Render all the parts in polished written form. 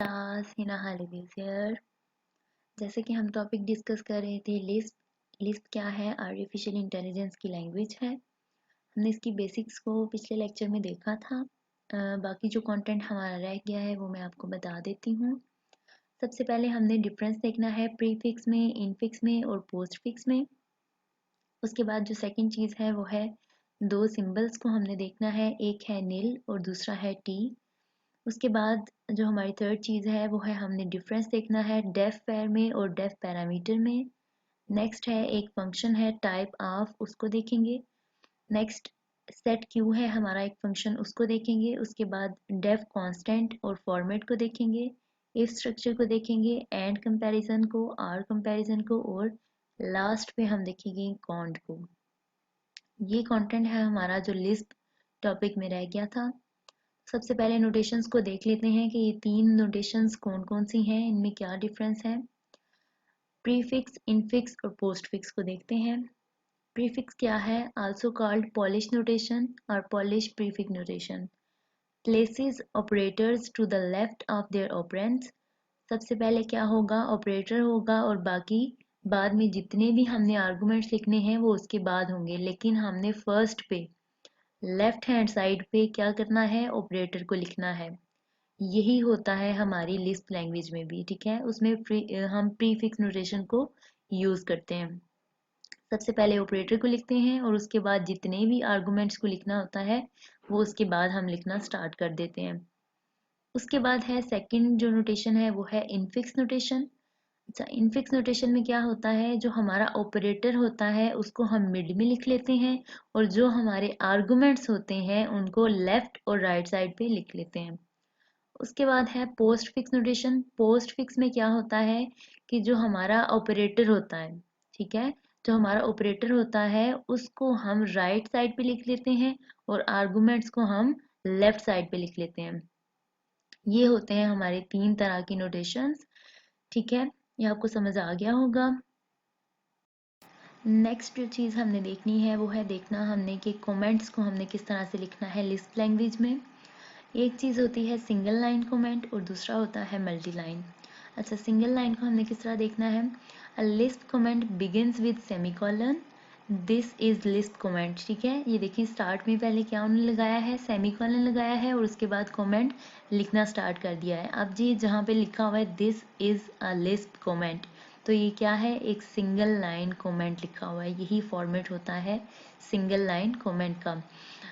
Hina हालिदिस here. जैसे कि हम टॉपिक डिस्कस कर रहे थे लिस्प। लिस्प क्या है? आर्टिफिशियल इंटेलिजेंस की लैंग्वेज है। हमने इसकी बेसिक्स को पिछले लेक्चर में देखा था। बाकी जो कंटेंट हमारा रह गया है वो मैं आपको बता देती हूँ। सबसे पहले हमने डिफरेंस देखना है प्रीफिक्स में, इनफिक्स में और पोस्टफिक्स में। उसके बाद जो सेकंड चीज़ है वो है दो सिंबल्स को हमने देखना है, एक है नील और दूसरा है टी। उसके बाद जो हमारी थर्ड चीज़ है वो है हमने डिफरेंस देखना है डेफ पेयर में और डेफ पैरामीटर में। नेक्स्ट है एक फंक्शन है टाइप ऑफ, उसको देखेंगे। नेक्स्ट सेट क्यू है हमारा एक फंक्शन, उसको देखेंगे। उसके बाद डेफ कांस्टेंट और फॉर्मेट को देखेंगे, इफ स्ट्रक्चर को देखेंगे, एंड कंपैरिजन को, आर कंपैरिजन को, और लास्ट पे हम देखेंगे कॉन्ड को। ये कंटेंट है हमारा जो लिस्ट टॉपिक में रह गया था। सबसे पहले नोटेशंस को देख लेते हैं कि ये तीन नोटेशंस कौन कौन सी हैं, इनमें क्या डिफरेंस है। प्रीफिक्स, इनफिक्स और पोस्टफिक्स को देखते हैं। प्रीफिक्स क्या है? आल्सो कॉल्ड पॉलिश नोटेशन और Polish prefix notation. Places operators to the left of their operands. सबसे पहले क्या होगा? ऑपरेटर होगा और बाकी बाद में जितने भी हमने आर्गुमेंट्स लिखने हैं वो उसके बाद होंगे, लेकिन हमने फर्स्ट पे लेफ्ट हैंड साइड पे क्या करना है? ऑपरेटर को लिखना है। यही होता है हमारी लिस्प लैंग्वेज में भी, ठीक है। उसमें हम प्रीफिक्स नोटेशन को यूज करते हैं। सबसे पहले ऑपरेटर को लिखते हैं और उसके बाद जितने भी आर्गुमेंट्स को लिखना होता है वो उसके बाद हम लिखना स्टार्ट कर देते हैं। उसके बाद है सेकंड जो नोटेशन है वो है इनफिक्स नोटेशन। अच्छा, इनफिक्स नोटेशन में क्या होता है? जो हमारा ऑपरेटर होता है उसको हम मिड में लिख लेते हैं और जो हमारे आर्गुमेंट्स होते हैं उनको लेफ्ट और राइट साइड पे लिख लेते हैं। उसके बाद है post fix notation. Post fix में क्या होता है कि जो हमारा ऑपरेटर होता है, ठीक है, जो हमारा ऑपरेटर होता है उसको हम राइट साइड पे लिख लेते हैं और आर्गुमेंट्स को हम लेफ्ट साइड पे लिख लेते हैं। ये होते हैं हमारे तीन तरह की नोटेशंस, ठीक है। ये आपको समझ आ गया होगा। नेक्स्ट जो चीज़ हमने देखनी है वो है देखना हमने कि कमेंट्स को हमने किस तरह से लिखना है लिस्प लैंग्वेज में। एक चीज़ होती है सिंगल लाइन कमेंट और दूसरा होता है मल्टी लाइन। अच्छा, सिंगल लाइन को हमने किस तरह देखना है? A Lisp comment begins with semicolon, this is Lisp comment, ठीक है। ये देखिए स्टार्ट में पहले क्या उन्होंने लगाया है? सेमीकोलन लगाया है और उसके बाद कमेंट लिखना स्टार्ट कर दिया है। अब जी जहाँ पे लिखा हुआ है this is a Lisp comment, तो ये क्या है? एक सिंगल लाइन कमेंट लिखा हुआ है। यही फॉर्मेट होता है सिंगल लाइन कमेंट का।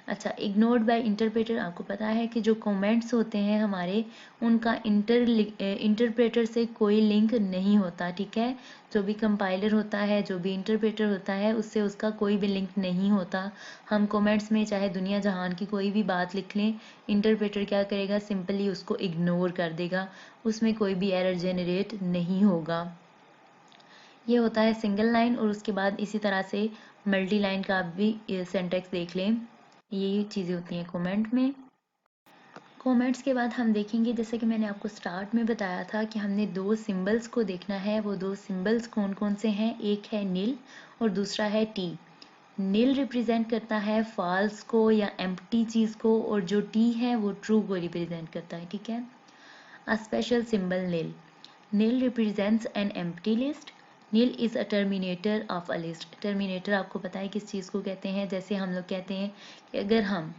अच्छा, इग्नोर्ड बाय इंटरप्रेटर, आपको पता है कि जो कमेंट्स होते हैं हमारे उनका इंटरप्रेटर से कोई लिंक नहीं होता, ठीक है। जो भी कंपाइलर होता है, जो भी इंटरप्रेटर होता है, उससे उसका कोई भी लिंक नहीं होता। हम कमेंट्स में चाहे दुनिया जहान की कोई भी बात लिख लें, इंटरप्रेटर क्या करेगा? सिंपली उसको इग्नोर कर देगा, उसमें कोई भी एरर जेनरेट नहीं होगा। ये होता है सिंगल लाइन। और उसके बाद इसी तरह से मल्टी लाइन का आप भी सिंटैक्स देख लें। यही चीज़ें होती हैं कमेंट में। कमेंट्स के बाद हम देखेंगे, जैसे कि मैंने आपको स्टार्ट में बताया था कि हमने दो सिंबल्स को देखना है। वो दो सिंबल्स कौन कौन से हैं? एक है नील और दूसरा है टी। नील रिप्रेजेंट करता है फॉल्स को या एम्प्टी चीज़ को, और जो टी है वो ट्रू को रिप्रेजेंट करता है, ठीक है। A special symbol nil. Nil represents an empty list. Nil is a terminator of a list. Terminator आपको पता है किस चीज़ को कहते हैं? जैसे हम लोग कहते हैं कि अगर हम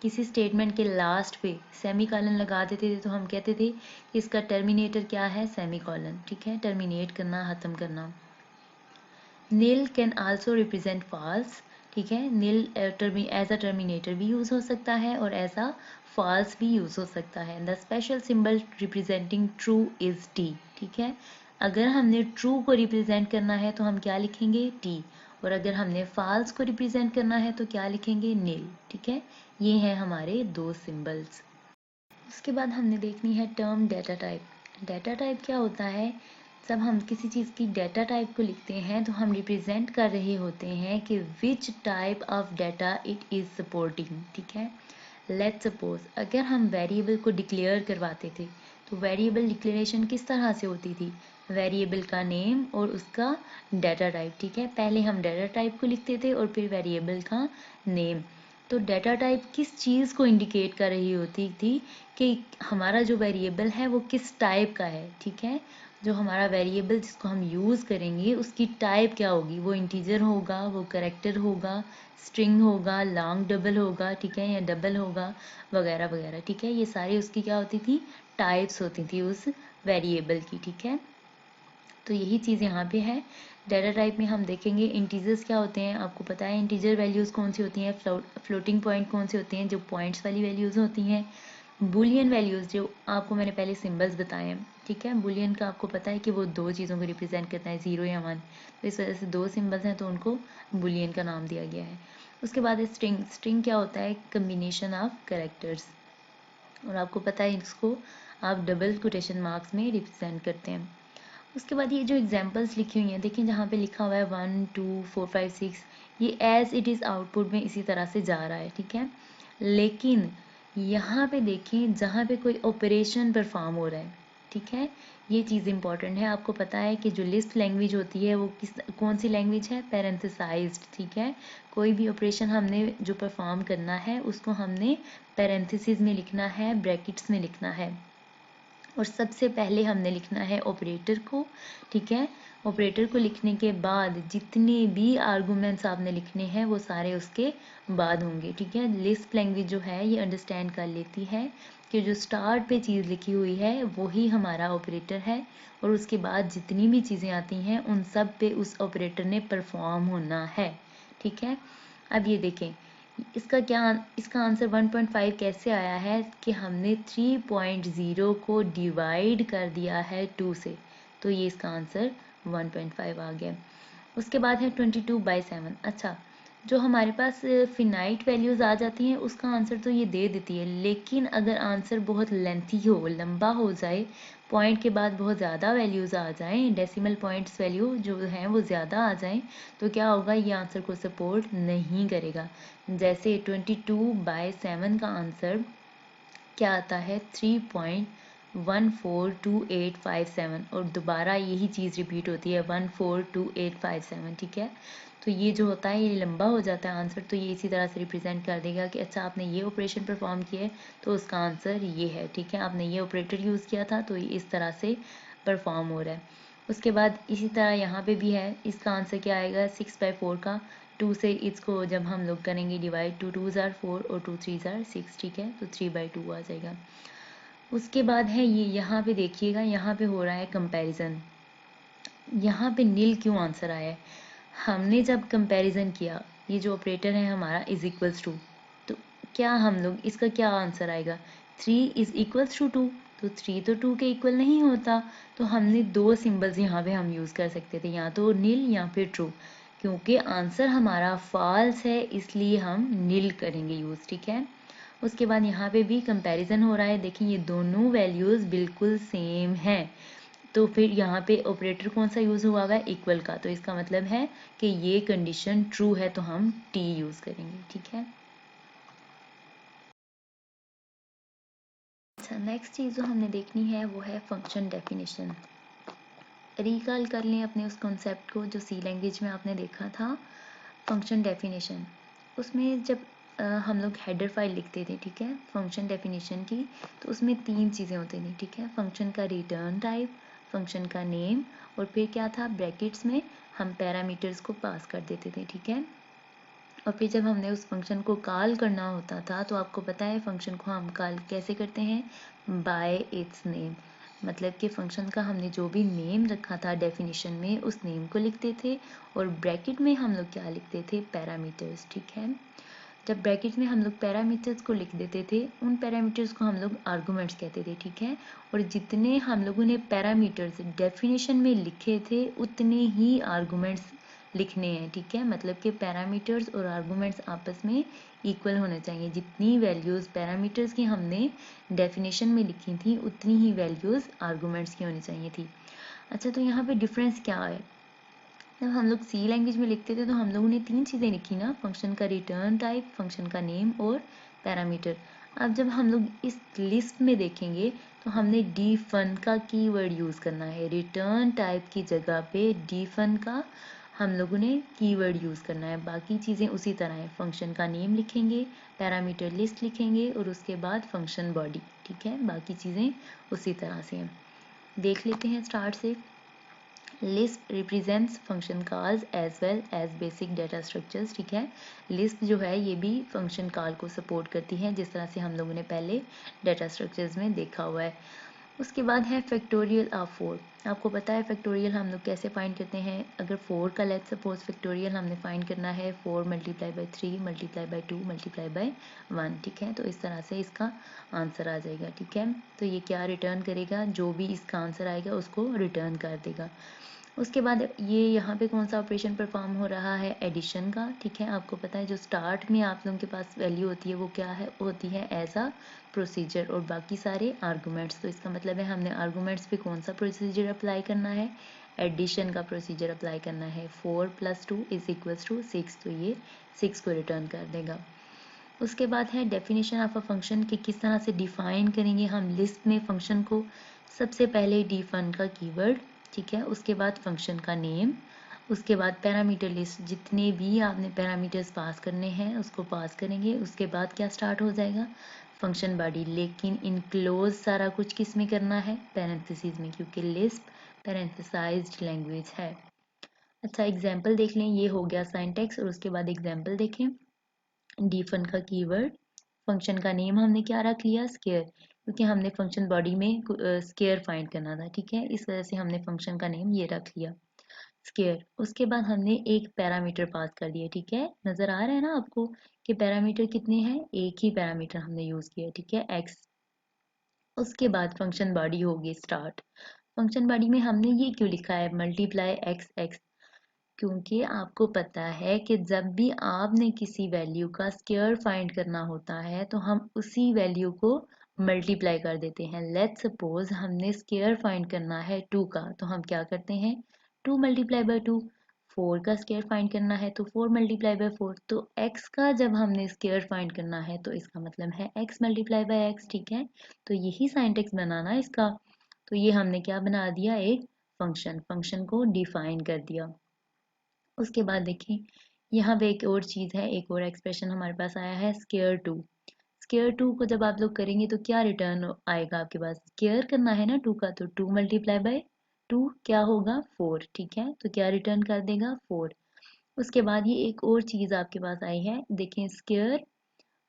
किसी स्टेटमेंट के लास्ट पे सेमी कॉलन लगा देते थे तो हम कहते थे कि इसका टर्मिनेटर क्या है? सेमी कॉलन, ठीक है, टर्मिनेट करना, ख़त्म करना। नील कैन आल्सो रिप्रेजेंट फॉल्स, ठीक है। नील एज अ टर्मिनेटर भी यूज़ हो सकता है और एज अ फॉल्स भी यूज़ हो सकता है। The special symbol representing true is T, ठीक है। अगर हमने ट्रू को रिप्रेजेंट करना है तो हम क्या लिखेंगे? टी। और अगर हमने फॉल्स को रिप्रेजेंट करना है तो क्या लिखेंगे? नील, ठीक है। ये हैं हमारे दो सिंबल्स। उसके बाद हमने देखनी है term data type. Data type क्या होता है? जब हम किसी चीज़ की डेटा टाइप को लिखते हैं तो हम रिप्रेजेंट कर रहे होते हैं कि which type of data it is supporting, ठीक है। लेट्स सपोज अगर हम वेरिएबल को डिक्लेयर करवाते थे तो वेरिएबल डिक्लेरेशन किस तरह से होती थी? वेरिएबल का नेम और उसका डेटा टाइप, ठीक है। पहले हम डेटा टाइप को लिखते थे और फिर वेरिएबल का नेम। तो डेटा टाइप किस चीज़ को इंडिकेट कर रही होती थी कि हमारा जो वेरिएबल है वो किस टाइप का है, ठीक है। जो हमारा वेरिएबल जिसको हम यूज़ करेंगे उसकी टाइप क्या होगी, वो इंटीजर होगा, वो कैरेक्टर होगा, स्ट्रिंग होगा, लॉन्ग डबल होगा, ठीक है, या डबल होगा, वगैरह वगैरह, ठीक है। ये सारी उसकी क्या होती थी, टाइप्स होती थी उस वेरिएबल की, ठीक है। तो यही चीज़ यहाँ पे है। डाटा टाइप में हम देखेंगे इंटीजर्स क्या होते हैं, आपको पता है इंटीजर वैल्यूज़ कौन सी होती हैं, फ्लोटिंग पॉइंट कौन सी होती हैं, जो पॉइंट्स वाली वैल्यूज़ होती हैं, बुलियन वैल्यूज़ जो आपको मैंने पहले सिंबल्स बताए हैं, ठीक है। बुलियन का आपको पता है कि वो दो चीज़ों को रिप्रेजेंट करता है, 0 या 1, तो इस वजह से दो सिंबल्स हैं तो उनको बुलियन का नाम दिया गया है। उसके बाद है स्ट्रिंग। स्ट्रिंग क्या होता है, कम्बिनेशन ऑफ कैरेक्टर्स, और आपको पता है इसको आप डबल कोटेशन मार्क्स में रिप्रेजेंट करते हैं। उसके बाद ये जो एग्जांपल्स लिखी हुई हैं, देखिए जहाँ पे लिखा हुआ है 1 2 4 5 6, ये एज इट इज़ आउटपुट में इसी तरह से जा रहा है, ठीक है। लेकिन यहाँ पे देखें जहाँ पे कोई ऑपरेशन परफॉर्म हो रहा है, ठीक है, ये चीज़ इंपॉर्टेंट है। आपको पता है कि जो लिस्प लैंग्वेज होती है वो कौन सी लैंग्वेज है, पैरेंथेसाइज्ड, ठीक है। कोई भी ऑपरेशन हमने जो परफॉर्म करना है उसको हमने पैरेंथेसिस में लिखना है, ब्रैकेट्स में लिखना है, और सबसे पहले हमने लिखना है ऑपरेटर को, ठीक है। ऑपरेटर को लिखने के बाद जितने भी आर्गुमेंट्स आपने लिखने हैं वो सारे उसके बाद होंगे, ठीक है। लिस्प लैंग्वेज जो है ये अंडरस्टैंड कर लेती है कि जो स्टार्ट पे चीज़ लिखी हुई है वही हमारा ऑपरेटर है, और उसके बाद जितनी भी चीज़ें आती हैं उन सब पे उस ऑपरेटर ने परफॉर्म होना है, ठीक है। अब ये देखें इसका आंसर 1.5 कैसे आया है कि हमने 3.0 को डिवाइड कर दिया है 2 से, तो ये इसका आंसर 1.5 आ गया। उसके बाद है 22/7। अच्छा, जो हमारे पास फिनाइट वैल्यूज़ आ जाती हैं उसका आंसर तो ये दे देती है, लेकिन अगर आंसर बहुत लेंथी हो, लंबा हो जाए, पॉइंट के बाद बहुत ज़्यादा वैल्यूज़ आ जाएं, डेसिमल पॉइंट्स वैल्यू जो हैं वो ज़्यादा आ जाएं, तो क्या होगा, ये आंसर को सपोर्ट नहीं करेगा। जैसे 22/7 का आंसर क्या आता है, 3.142857, और दोबारा यही चीज़ रिपीट होती है 142857, ठीक है। तो ये जो होता है ये लंबा हो जाता है आंसर, तो ये इसी तरह से रिप्रेजेंट कर देगा कि अच्छा आपने ये ऑपरेशन परफॉर्म किया है तो उसका आंसर ये है, ठीक है। आपने ये ऑपरेटर यूज़ किया था तो ये इस तरह से परफॉर्म हो रहा है। उसके बाद इसी तरह यहाँ पे भी है, इसका आंसर क्या आएगा, 6/4 का 2 से इसको जब हम लोग करेंगे डिवाइड, 2 2s are 4 और 2 3s are 6, ठीक है, तो 3/2 आ जाएगा। उसके बाद है ये, यहाँ पे देखिएगा यहाँ पे हो रहा है कंपैरिजन, यहाँ पे नील क्यों आंसर आया है, हमने जब कंपैरिजन किया, ये जो ऑपरेटर है हमारा इज इक्वल्स टू, तो क्या हम लोग इसका क्या आंसर आएगा, 3 इज इक्वल्स टू 2, तो 3 तो 2 के इक्वल नहीं होता, तो हमने दो सिंबल्स यहाँ पे हम यूज़ कर सकते थे, या तो नील या फिर ट्रू, क्योंकि आंसर हमारा फॉल्स है इसलिए हम नील करेंगे यूज़, ठीक है। उसके बाद यहाँ पे भी कंपैरिजन हो रहा है, देखिए ये दोनों वैल्यूज़ बिल्कुल सेम हैं, तो फिर यहाँ पे ऑपरेटर कौन सा यूज़ हुआ हुआ है, इक्वल का, तो इसका मतलब है कि ये कंडीशन ट्रू है तो हम टी यूज़ करेंगे, ठीक है। अच्छा, नेक्स्ट चीज़ जो हमने देखनी है वो है फंक्शन डेफिनेशन। रिकॉल कर लें अपने उस कॉन्सेप्ट को जो सी लैंग्वेज में आपने देखा था, फंक्शन डेफिनेशन। उसमें जब हम लोग हेडर फाइल लिखते थे, ठीक है, फंक्शन डेफिनेशन की, तो उसमें तीन चीज़ें होती थी, ठीक है, फंक्शन का रिटर्न टाइप, फंक्शन का नेम, और फिर क्या था, ब्रैकेट्स में हम पैरामीटर्स को पास कर देते थे, ठीक है। और फिर जब हमने उस फंक्शन को कॉल करना होता था तो आपको पता है फंक्शन को हम कॉल कैसे करते हैं, बाय इट्स नेम, मतलब कि फंक्शन का हमने जो भी नेम रखा था डेफिनेशन में उस नेम को लिखते थे, और ब्रैकेट में हम लोग क्या लिखते थे, पैरामीटर्स, ठीक है। जब ब्रैकेट में हम लोग पैरामीटर्स को लिख देते थे, उन पैरामीटर्स को हम लोग आर्गूमेंट्स कहते थे, ठीक है। और जितने हम लोगों ने पैरामीटर्स डेफिनेशन में लिखे थे उतने ही आर्गूमेंट्स लिखने हैं, ठीक है, मतलब कि पैरामीटर्स और आर्गूमेंट्स आपस में इक्वल होने चाहिए, जितनी वैल्यूज़ पैरामीटर्स की हमने डेफिनेशन में लिखी थी उतनी ही वैल्यूज़ आर्गूमेंट्स की होनी चाहिए थी। अच्छा, तो यहाँ पे डिफरेंस क्या है, जब हम लोग सी लैंग्वेज में लिखते थे तो हम लोगों ने तीन चीज़ें लिखी ना, फंक्शन का रिटर्न टाइप, फंक्शन का नेम और पैरामीटर। अब जब हम लोग इस लिस्ट में देखेंगे तो हमने डीफन का कीवर्ड यूज़ करना है, रिटर्न टाइप की जगह पे डीफन का हम लोगों ने कीवर्ड यूज़ करना है, बाकी चीज़ें उसी तरह है। फंक्शन का नेम लिखेंगे, पैरामीटर लिस्ट लिखेंगे और उसके बाद फंक्शन बॉडी, ठीक है, बाकी चीज़ें उसी तरह से हैं। देख लेते हैं स्टार्ट से। Lisp represents function calls as well as basic data structures, ठीक है। लिस्प जो है ये भी फंक्शन कॉल को सपोर्ट करती है, जिस तरह से हम लोगों ने पहले डेटा स्ट्रक्चर्स में देखा हुआ है। उसके बाद है फैक्टोरियल ऑफ 4। आपको पता है फैक्टोरियल हम लोग कैसे फाइंड करते हैं। अगर 4 का लेट्स सपोज फैक्टोरियल हमने फाइंड करना है 4 multiply by 3 multiply by 2 multiply by 1, ठीक है। तो इस तरह से इसका आंसर आ जाएगा, ठीक है। तो ये क्या रिटर्न करेगा, जो भी इसका आंसर आएगा उसको रिटर्न कर देगा। उसके बाद ये यहाँ पे कौन सा ऑपरेशन परफॉर्म हो रहा है, एडिशन का, ठीक है। आपको पता है जो स्टार्ट में आप लोगों के पास वैल्यू होती है वो क्या है, होती है एज अ प्रोसीजर और बाकी सारे आर्गूमेंट्स। तो इसका मतलब है हमने आर्गूमेंट्स पे कौन सा प्रोसीजर अप्लाई करना है, एडिशन का प्रोसीजर अप्लाई करना है। 4 + 2 = 6, तो ये 6 को रिटर्न कर देगा। उसके बाद है डेफिनेशन ऑफ अ फंक्शन कि किस तरह से डिफाइन करेंगे हम लिस्ट में फंक्शन को। सबसे पहले डिफाइन का कीवर्ड, ठीक है। उसके बाद फंक्शन का नेम, उसके बाद पैरामीटर लिस्ट, जितने भी आपने पैरामीटर्स पास करने हैं उसको पास करेंगे। उसके बाद क्या स्टार्ट हो जाएगा, फंक्शन बॉडी। लेकिन इनक्लोज सारा कुछ किस में करना है, पैरेंथेसिस में, क्योंकि लिस्ट पैरेंथेसाइज्ड लैंग्वेज है। अच्छा एग्जाम्पल देख लें, ये हो गया सिंटैक्स और उसके बाद एग्जाम्पल देखें। डिफन का कीवर्ड, फंक्शन का नेम हमने क्या रख लिया, स्केयर, क्योंकि हमने फंक्शन बॉडी में स्केयर फाइंड करना था, ठीक है। इस वजह से हमने फंक्शन का नेम ये रख लिया, स्केयर। उसके बाद हमने एक पैरामीटर पास कर दिया, ठीक है। नजर आ रहा है ना आपको कि पैरामीटर कितने हैं, एक ही पैरामीटर हमने यूज किया, ठीक है, एक्स। उसके बाद फंक्शन बॉडी होगी स्टार्ट। फंक्शन बॉडी में हमने ये क्यों लिखा है, मल्टीप्लाई एक्स एक्स, क्योंकि आपको पता है कि जब भी आपने किसी वैल्यू का स्क्वायर फाइंड करना होता है तो हम उसी वैल्यू को मल्टीप्लाई कर देते हैं। लेट्स सपोज हमने स्क्वायर फाइंड करना है 2 का, तो हम क्या करते हैं, 2 मल्टीप्लाई बाई 2। 4 का स्क्वायर फाइंड करना है तो 4 मल्टीप्लाई बाई 4। तो x का जब हमने स्क्वायर फाइंड करना है तो इसका मतलब है x मल्टीप्लाई बाई x, ठीक है। तो यही सिंटैक्स बनाना इसका। तो ये हमने क्या बना दिया, एक फंक्शन, फंक्शन को डिफाइन कर दिया। उसके बाद देखें यहाँ पे एक और चीज़ है, एक और एक्सप्रेशन हमारे पास आया है, स्केयर 2। स्केयर 2 को जब आप लोग करेंगे तो क्या रिटर्न आएगा आपके पास, स्केयर करना है ना 2 का, तो 2 मल्टीप्लाई बाई 2 क्या होगा, 4, ठीक है। तो क्या रिटर्न कर देगा, 4। उसके बाद ये एक और चीज़ आपके पास आई है, देखें स्केयर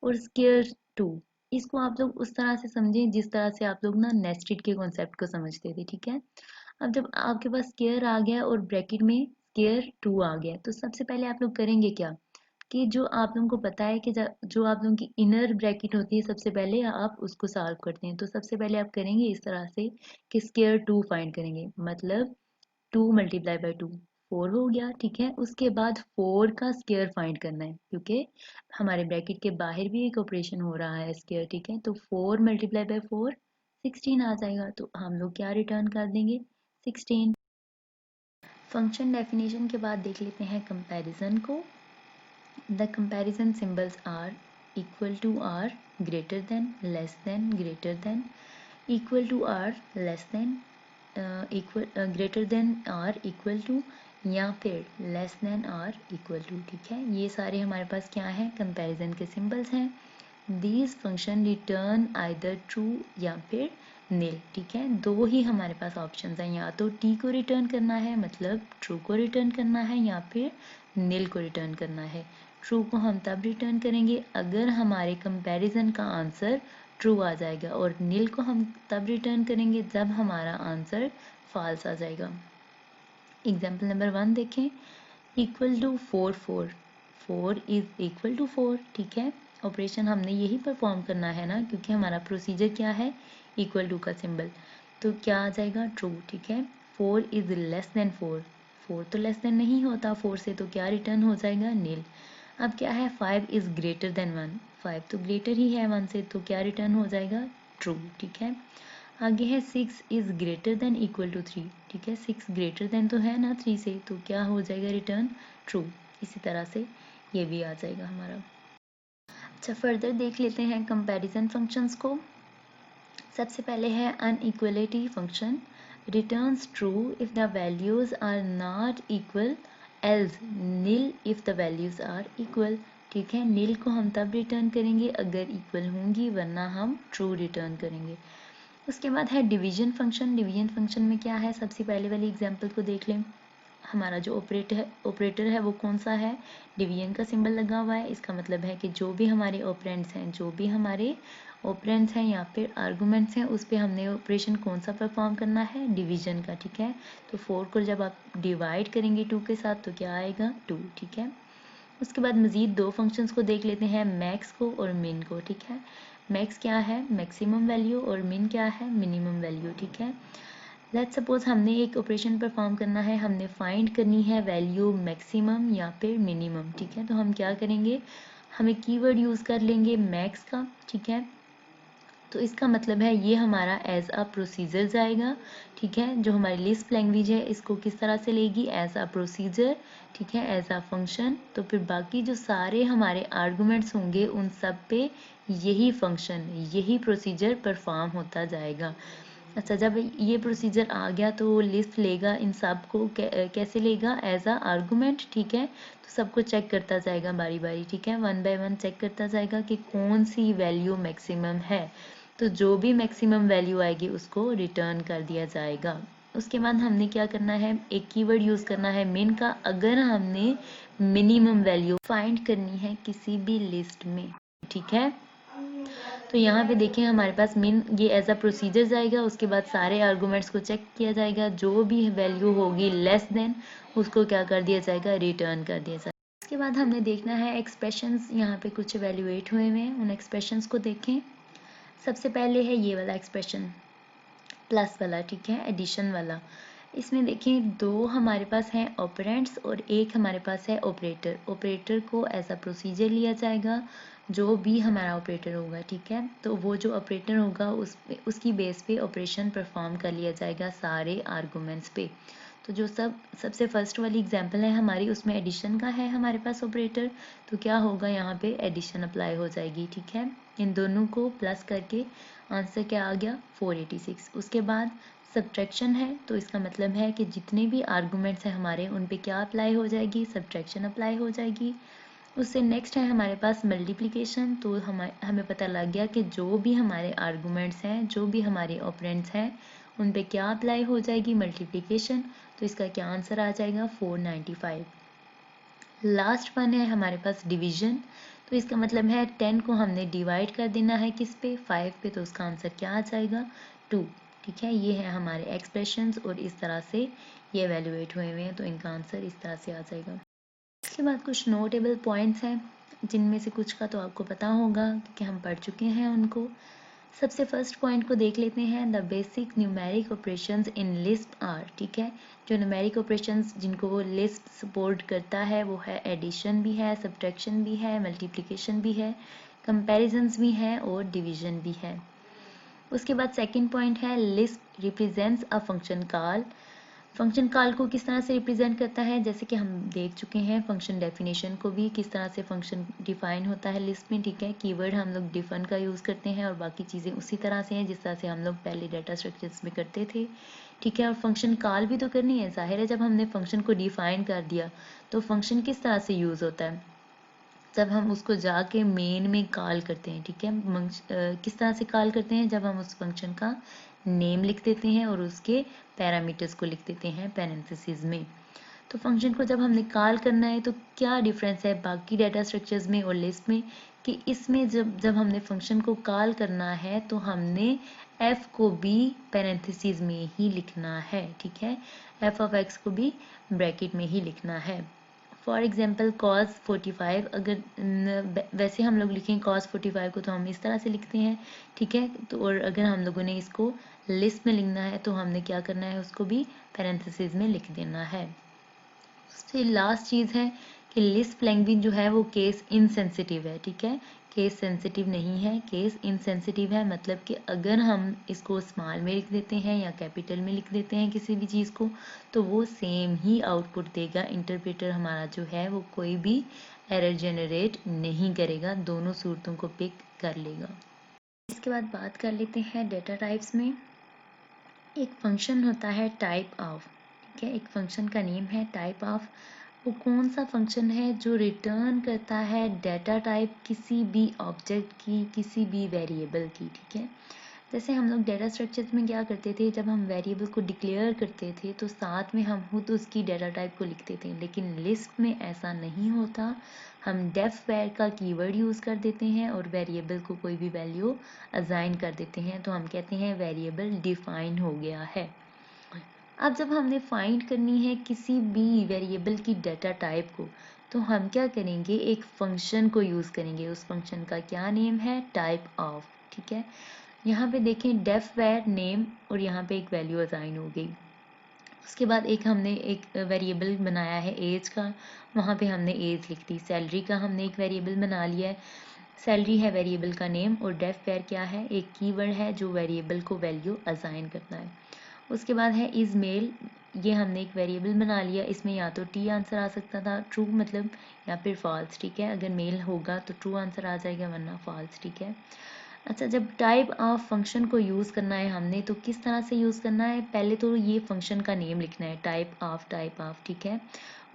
और स्केयर 2, इसको आप लोग उस तरह से समझें जिस तरह से आप लोग ना नेस्टेड के कॉन्सेप्ट को समझते थे, ठीक है। अब जब आपके पास स्केयर आ गया और ब्रैकेट में स्केयर 2 आ गया, तो सबसे पहले आप लोग करेंगे क्या, कि जो आप लोगों को पता है कि जो आप लोगों की इनर ब्रैकेट होती है सबसे पहले आप उसको सॉल्व करते हैं। तो सबसे पहले आप करेंगे इस तरह से कि स्केयर 2 फाइंड करेंगे, मतलब 2 मल्टीप्लाई बाई 2 4 हो गया, ठीक है। उसके बाद 4 का स्केयर फाइंड करना है, क्योंकि हमारे ब्रैकेट के बाहर भी एक ऑपरेशन हो रहा है स्केयर, ठीक है। तो 4 मल्टीप्लाई बाई 4 16 आ जाएगा, तो हम लोग क्या रिटर्न कर देंगे, 16। फंक्शन डेफिनेशन के बाद देख लेते हैं कंपैरिजन को। The comparison symbols are equal to, or, greater than, less than, greater than, equal to or, less than, equal, greater than or, equal to, या फिर less than or, equal to, ठीक है। ये सारे हमारे पास क्या है, कंपैरिजन के सिंबल्स हैं। These function return either true या फिर नील, ठीक है। दो ही हमारे पास ऑप्शन हैं, या तो टी को रिटर्न करना है मतलब ट्रू को रिटर्न करना है, या फिर नील को रिटर्न करना है। ट्रू को हम तब रिटर्न करेंगे अगर हमारे कंपैरिजन का आंसर ट्रू आ जाएगा, और नील को हम तब रिटर्न करेंगे जब हमारा आंसर फॉल्स आ जाएगा। एग्जाम्पल नंबर 1 देखें, equal to 4 4, 4 is equal to 4, ठीक है। ऑपरेशन हमने यही परफॉर्म करना है ना, क्योंकि हमारा प्रोसीजर क्या है, इक्वल टू का सिंबल, तो क्या आ जाएगा, ट्रू, ठीक है। 4 इज लेस देन 4, 4 तो लेस देन नहीं होता 4 से, तो क्या रिटर्न हो जाएगा, नील। अब क्या है, 5 इज ग्रेटर देन 1, 5 तो ग्रेटर ही है 1 से, तो क्या रिटर्न हो जाएगा, ट्रू, ठीक है। आगे है 6 is greater than equal to 3, ठीक है। 6 ग्रेटर देन तो है ना 3 से, तो क्या हो जाएगा रिटर्न, ट्रू। इसी तरह से ये भी आ जाएगा हमारा। अच्छा फर्दर देख लेते हैं कंपैरिजन फंक्शंस को। सबसे पहले है inequality function, returns true if the values are not equal else nil if the values are equal. ठीक है, नील को हम तब रिटर्न करेंगे अगर इक्वल होंगी, वरना हम ट्रू रिटर्न करेंगे। उसके बाद है डिवीजन फंक्शन। डिवीजन फंक्शन में क्या है, सबसे पहले वाली एग्जांपल को देख लें। हमारा जो ऑपरेटर है वो कौन सा है, डिवीजन का सिंबल लगा हुआ है। इसका मतलब है कि जो भी हमारे ऑपरेंड्स हैं, जो भी हमारे ऑपरेंड्स हैं या फिर आर्गुमेंट्स हैं, उस पर हमने ऑपरेशन कौन सा परफॉर्म करना है, डिवीजन का। ठीक है, तो 4 को जब आप डिवाइड करेंगे 2 के साथ तो क्या आएगा, 2। ठीक है, उसके बाद मजीद दो फंक्शंस को देख लेते हैं, मैक्स को और मिन को। ठीक है, मैक्स क्या है, मैक्सिमम वैल्यू, और मिन क्या है, मिनिमम वैल्यू। ठीक है, लेट्स सपोज हमने एक ऑपरेशन परफॉर्म करना है, हमने फाइंड करनी है वैल्यू मैक्सिमम या फिर मिनिमम। ठीक है, तो हम क्या करेंगे, हमें कीवर्ड यूज कर लेंगे मैक्स का। ठीक है, तो इसका मतलब है ये हमारा एज अ प्रोसीजर जाएगा। ठीक है, जो हमारी लिस्प लैंग्वेज है इसको किस तरह से लेगी, एज अ प्रोसीजर। ठीक है, एज अ फंक्शन। तो फिर बाकी जो सारे हमारे आर्गुमेंट्स होंगे उन सब पे यही फंक्शन, यही प्रोसीजर परफॉर्म होता जाएगा। अच्छा, जब ये प्रोसीजर आ गया तो वो लिस्ट लेगा इन सब को, कैसे लेगा, एज अ आर्गुमेंट। ठीक है, तो सबको चेक करता जाएगा बारी बारी। ठीक है, 1 बाय 1 चेक करता जाएगा कि कौन सी वैल्यू मैक्सिमम है, तो जो भी मैक्सिमम वैल्यू आएगी उसको रिटर्न कर दिया जाएगा। उसके बाद हमने क्या करना है, एक कीवर्ड यूज करना है मिन का, अगर हमने मिनिमम वैल्यू फाइंड करनी है किसी भी लिस्ट में। ठीक है, तो यहाँ पे देखें हमारे पास मिन ये एज अ प्रोसीजर जाएगा, उसके बाद सारे आर्गुमेंट्स को चेक किया जाएगा, जो भी वैल्यू होगी लेस देन उसको क्या कर दिया जाएगा, रिटर्न कर दिया जाएगा। उसके बाद हमने देखना है एक्सप्रेशंस, यहाँ पे कुछ एवेल्युएट हुए हैं, उन एक्सप्रेशंस को देखें। सबसे पहले है ये वाला एक्सप्रेशन, प्लस वाला। ठीक है, एडिशन वाला। इसमें देखें दो हमारे पास हैं ऑपरेंड्स और एक हमारे पास है ऑपरेटर। ऑपरेटर को एज अ प्रोसीजर लिया जाएगा, जो भी हमारा ऑपरेटर होगा। ठीक है, तो वो जो ऑपरेटर होगा उसकी बेस पे ऑपरेशन परफॉर्म कर लिया जाएगा सारे आर्गुमेंट्स पे। तो जो सबसे फर्स्ट वाली एग्जांपल है हमारी, उसमें एडिशन का है हमारे पास ऑपरेटर, तो क्या होगा, यहाँ पे एडिशन अप्लाई हो जाएगी। ठीक है, इन दोनों को प्लस करके आंसर क्या आ गया, 486। उसके बाद सब्ट्रैक्शन है, तो इसका मतलब है कि जितने भी आर्गुमेंट्स हैं हमारे उन पे क्या अप्लाई हो जाएगी, सब्ट्रैक्शन अप्लाई हो जाएगी। उससे नेक्स्ट है हमारे पास मल्टीप्लिकेशन, तो हमें पता लग गया कि जो भी हमारे आर्गुमेंट्स हैं, जो भी हमारे ऑपरेंड्स हैं, उन पे क्या अप्लाई हो जाएगी, मल्टीप्लिकेशन। तो इसका क्या आंसर आ जाएगा, 495। लास्ट वन है हमारे पास डिवीजन, तो इसका मतलब है 10 को हमने डिवाइड कर देना है किस पे, 5 पे, तो उसका आंसर क्या आ जाएगा, 2। ठीक है, ये है हमारे एक्सप्रेशंस और इस तरह से ये एवेल्युएट हुए हैं, तो इनका आंसर इस तरह से आ जाएगा। इसके बाद कुछ नोटेबल पॉइंट्स हैं, जिनमें से कुछ का तो आपको पता होगा कि हम पढ़ चुके हैं उनको। सबसे फर्स्ट पॉइंट को देख लेते हैं, the basic numeric operations in Lisp are. ठीक है, जो न्यूमेरिक ऑपरेशंस जिनको वो लिस्प सपोर्ट करता है वो है एडिशन भी है, सब्ट्रैक्शन भी है, मल्टीप्लिकेशन भी है, कंपैरिजंस भी हैं और डिवीजन भी है। उसके बाद सेकंड पॉइंट है, Lisp represents a function call. Function call को किस तरह से रिप्रेजेंट करता है, जैसे कि हम देख चुके हैं फंक्शन डेफिनेशन को भी, किस तरह से फंक्शन डिफाइन होता है लिस्ट में। ठीक है, कीवर्ड हम लोग डिफन का यूज़ करते हैं और बाकी चीज़ें उसी तरह से हैं जिस तरह से हम लोग पहले डाटा स्ट्रक्चर्स में करते थे। ठीक है, और फंक्शन कॉल भी तो करनी है, जाहिर है जब हमने फंक्शन को डिफाइन कर दिया तो फंक्शन किस तरह से यूज़ होता है, जब हम उसको जाके मेन में कॉल करते हैं। ठीक है, किस तरह से कॉल करते हैं, जब हम उस फंक्शन का नेम लिख देते हैं और उसके पैरामीटर्स को लिख देते हैं पैरेंथेसिस में। तो फंक्शन को जब हमने कॉल करना है तो क्या डिफरेंस है बाकी डाटा स्ट्रक्चर्स में और लिस्ट में, कि इसमें जब हमने फंक्शन को कॉल करना है तो हमने f को भी पैरेंथेसिस में ही लिखना है। ठीक है, f ऑफ x को भी ब्रैकेट में ही लिखना है। फॉर एग्जाम्पल cos 45, अगर वैसे हम लोग लिखें cos 45 को तो हम इस तरह से लिखते हैं। ठीक है, तो और अगर हम लोगों ने इसको लिस्ट में लिखना है तो हमने क्या करना है, उसको भी पैरेंथेसिस में लिख देना है। फिर लास्ट चीज़ है कि लिस्प लैंग्वेज जो है वो केस इनसेंसिटिव है। ठीक है, केस सेंसिटिव नहीं है, केस इनसेंसिटिव है, मतलब कि अगर हम इसको स्मॉल में लिख देते हैं या कैपिटल में लिख देते हैं किसी भी चीज़ को, तो वो सेम ही आउटपुट देगा। इंटरप्रेटर हमारा जो है वो कोई भी एरर जनरेट नहीं करेगा, दोनों सूरतों को पिक कर लेगा। इसके बाद बात कर लेते हैं डेटा टाइप्स में। एक फंक्शन होता है टाइप ऑफ। ठीक है, एक फंक्शन का नेम है टाइप ऑफ। वो कौन सा फंक्शन है जो रिटर्न करता है डेटा टाइप किसी भी ऑब्जेक्ट की, किसी भी वेरिएबल की, ठीक है। जैसे हम लोग डेटा स्ट्रक्चर्स में क्या करते थे, जब हम वेरिएबल को डिक्लेयर करते थे तो साथ में हम खुद उसकी डेटा टाइप को लिखते थे, लेकिन लिस्ट में ऐसा नहीं होता। हम डेफ वेर का कीवर्ड यूज़ कर देते हैं और वेरिएबल को कोई भी वैल्यू असाइन कर देते हैं, तो हम कहते हैं वेरिएबल डिफाइन हो गया है। अब जब हमने फाइंड करनी है किसी भी वेरिएबल की डेटा टाइप को, तो हम क्या करेंगे, एक फंक्शन को यूज़ करेंगे। उस फंक्शन का क्या नेम है, टाइप ऑफ, ठीक है। यहाँ पे देखें डेफ वेर नेम और यहाँ पे एक वैल्यू असाइन हो गई। उसके बाद हमने एक वेरिएबल बनाया है एज का, वहाँ पे हमने एज लिख दी। सैलरी का हमने एक वेरिएबल बना लिया है, सैलरी है वेरिएबल का नेम, और डेफ वेर क्या है, एक कीवर्ड है जो वेरिएबल को वैल्यू असाइन करता है। उसके बाद है इज मेल, ये हमने एक वेरिएबल बना लिया। इसमें या तो टी आंसर आ सकता था, ट्रू मतलब, या फिर फॉल्स, ठीक है। अगर मेल होगा तो ट्रू आंसर आ जाएगा, वरना फॉल्स, ठीक है। अच्छा, जब टाइप ऑफ फंक्शन को यूज़ करना है हमने, तो किस तरह से यूज़ करना है, पहले तो ये फंक्शन का नेम लिखना है, टाइप ऑफ, ठीक है।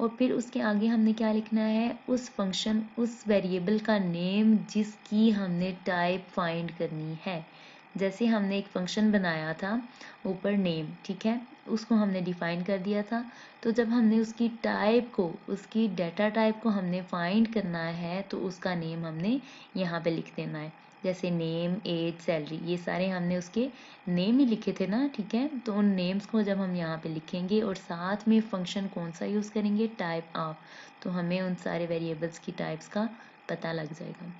और फिर उसके आगे हमने क्या लिखना है, उस फंक्शन, उस वेरिएबल का नेम जिसकी हमने टाइप फाइंड करनी है। जैसे हमने एक फंक्शन बनाया था ऊपर नेम, ठीक है, उसको हमने डिफाइन कर दिया था। तो जब हमने उसकी टाइप को, उसकी डेटा टाइप को हमने फाइंड करना है, तो उसका नेम हमने यहाँ पे लिख देना है। जैसे नेम, एज, सैलरी, ये सारे हमने उसके नेम ही लिखे थे ना, ठीक है। तो उन नेम्स को जब हम यहाँ पे लिखेंगे और साथ में फंक्शन कौन सा यूज़ करेंगे, टाइप ऑफ, तो हमें उन सारे वेरिएबल्स की टाइप्स का पता लग जाएगा।